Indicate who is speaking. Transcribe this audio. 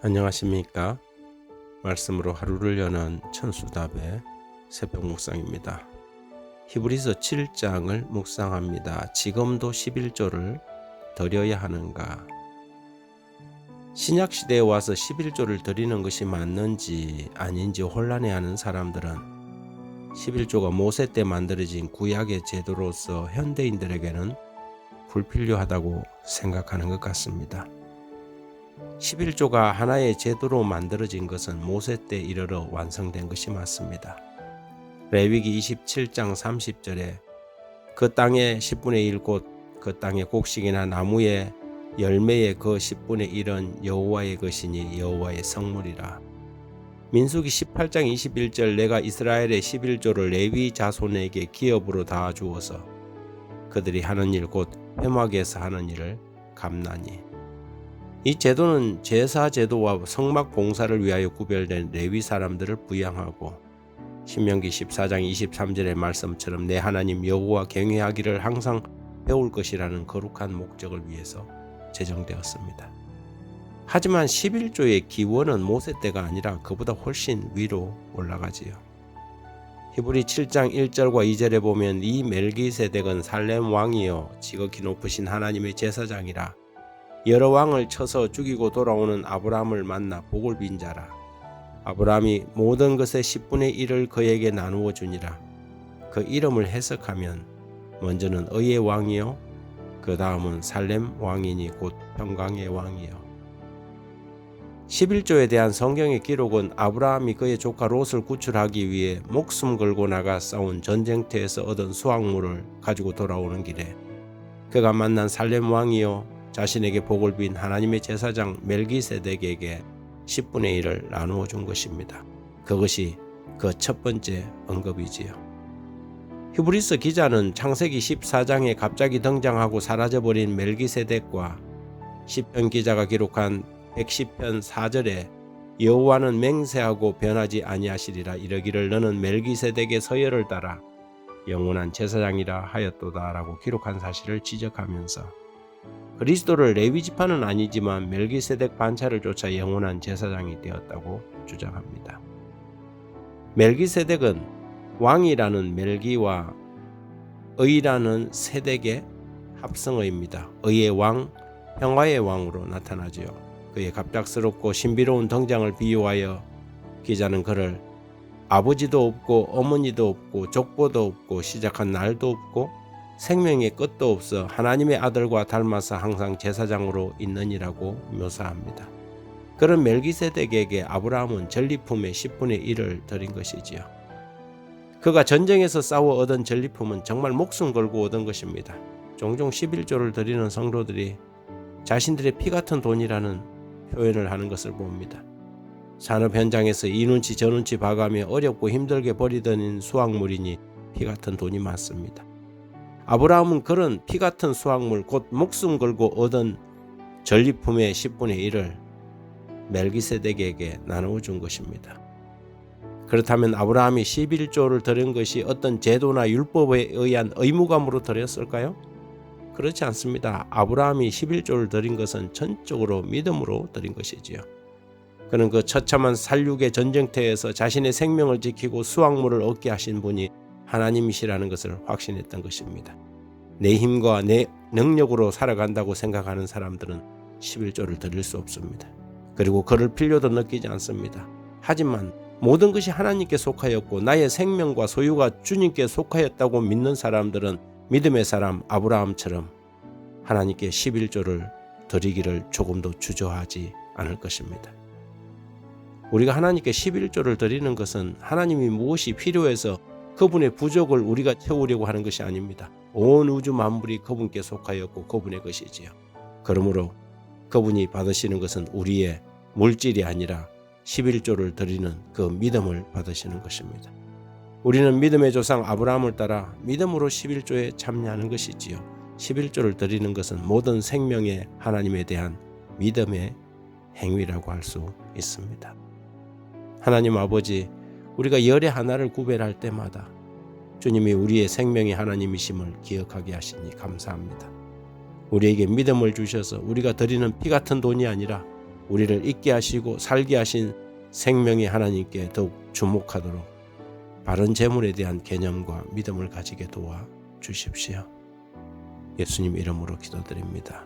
Speaker 1: 안녕하십니까? 말씀으로 하루를 여는 천수답의 새벽 묵상입니다. 히브리서 7장을 묵상합니다. 지금도 11조를 드려야 하는가? 신약시대에 와서 11조를 드리는 것이 맞는지 아닌지 혼란해하는 사람들은 11조가 모세 때 만들어진 구약의 제도로서 현대인들에게는 불필요하다고 생각하는 것 같습니다. 11조가 하나의 제도로 만들어진 것은 모세 때 이르러 완성된 것이 맞습니다. 레위기 27장 30절에 그 땅의 10분의 1곳 그 땅의 곡식이나 나무의 열매의 그 10분의 1은 여호와의 것이니 여호와의 성물이라. 민수기 18장 21절 내가 이스라엘의 11조를 레위 자손에게 기업으로 다 주어서 그들이 하는 일 곧 회막에서 하는 일을 갚나니. 이 제도는 제사 제도와 성막 봉사를 위하여 구별된 레위 사람들을 부양하고 신명기 14장 23절의 말씀처럼 내 하나님 여호와 경외하기를 항상 배울 것이라는 거룩한 목적을 위해서 제정되었습니다. 하지만 11조의 기원은 모세 때가 아니라 그보다 훨씬 위로 올라가지요. 히브리 7장 1절과 2절에 보면 이 멜기세덱은 살렘 왕이요 지극히 높으신 하나님의 제사장이라. 여러 왕을 쳐서 죽이고 돌아오는 아브라함을 만나 복을 빈 자라. 아브라함이 모든 것의 10분의 1을 그에게 나누어 주니라. 그 이름을 해석하면 먼저는 의의 왕이요 그 다음은 살렘 왕이니 곧 평강의 왕이요. 11조에 대한 성경의 기록은 아브라함이 그의 조카 롯을 구출하기 위해 목숨 걸고 나가 싸운 전쟁터에서 얻은 수확물을 가지고 돌아오는 길에 그가 만난 살렘 왕이요 자신에게 복을 빈 하나님의 제사장 멜기세덱에게 10분의 1을 나누어 준 것입니다. 그것이 그 첫 번째 언급이지요. 히브리서 기자는 창세기 14장에 갑자기 등장하고 사라져버린 멜기세덱과 시편 기자가 기록한 110편 4절에 여호와는 맹세하고 변하지 아니하시리라 이르기를 너는 멜기세덱의 서열을 따라 영원한 제사장이라 하였도다 라고 기록한 사실을 지적하면서 그리스도를 레위 지파는 아니지만 멜기세덱 반차를 쫓아 영원한 제사장이 되었다고 주장합니다. 멜기세덱은 왕이라는 멜기와 의라는 세덱의 합성어입니다. 의의 왕, 평화의 왕으로 나타나지요. 그의 갑작스럽고 신비로운 등장을 비유하여 기자는 그를 아버지도 없고 어머니도 없고 족보도 없고 시작한 날도 없고 생명의 끝도 없어 하나님의 아들과 닮아서 항상 제사장으로 있느니라고 묘사합니다. 그런 멜기세덱에게 아브라함은 전리품의 10분의 1을 드린 것이지요. 그가 전쟁에서 싸워 얻은 전리품은 정말 목숨 걸고 얻은 것입니다. 종종 11조를 드리는 성도들이 자신들의 피 같은 돈이라는 표현을 하는 것을 봅니다. 산업 현장에서 이 눈치 저 눈치 봐가며 어렵고 힘들게 버리던 수확물이니 피 같은 돈이 많습니다. 아브라함은 그런 피 같은 수확물 곧 목숨 걸고 얻은 전리품의 10분의 1을 멜기세덱에게 나누어 준 것입니다. 그렇다면 아브라함이 11조를 드린 것이 어떤 제도나 율법에 의한 의무감으로 드렸을까요? 그렇지 않습니다. 아브라함이 11조를 드린 것은 전적으로 믿음으로 드린 것이지요. 그는 그 처참한 살육의 전쟁터에서 자신의 생명을 지키고 수확물을 얻게 하신 분이 하나님이시라는 것을 확신했던 것입니다. 내 힘과 내 능력으로 살아간다고 생각하는 사람들은 11조를 드릴 수 없습니다. 그리고 그럴 필요도 느끼지 않습니다. 하지만 모든 것이 하나님께 속하였고 나의 생명과 소유가 주님께 속하였다고 믿는 사람들은 믿음의 사람 아브라함처럼 하나님께 11조를 드리기를 조금도 주저하지 않을 것입니다. 우리가 하나님께 11조를 드리는 것은 하나님이 무엇이 필요해서 그분의 부족을 우리가 채우려고 하는 것이 아닙니다. 온 우주 만물이 그분께 속하였고 그분의 것이지요. 그러므로 그분이 받으시는 것은 우리의 물질이 아니라 11조를 드리는 그 믿음을 받으시는 것입니다. 우리는 믿음의 조상 아브라함을 따라 믿음으로 11조에 참여하는 것이지요. 11조를 드리는 것은 모든 생명의 하나님에 대한 믿음의 행위라고 할 수 있습니다. 하나님 아버지, 우리가 열의 하나를 구별할 때마다 주님이 우리의 생명의 하나님이심을 기억하게 하시니 감사합니다. 우리에게 믿음을 주셔서 우리가 드리는 피 같은 돈이 아니라 우리를 있게 하시고 살게 하신 생명의 하나님께 더욱 주목하도록 바른 재물에 대한 개념과 믿음을 가지게 도와 주십시오. 예수님 이름으로 기도드립니다.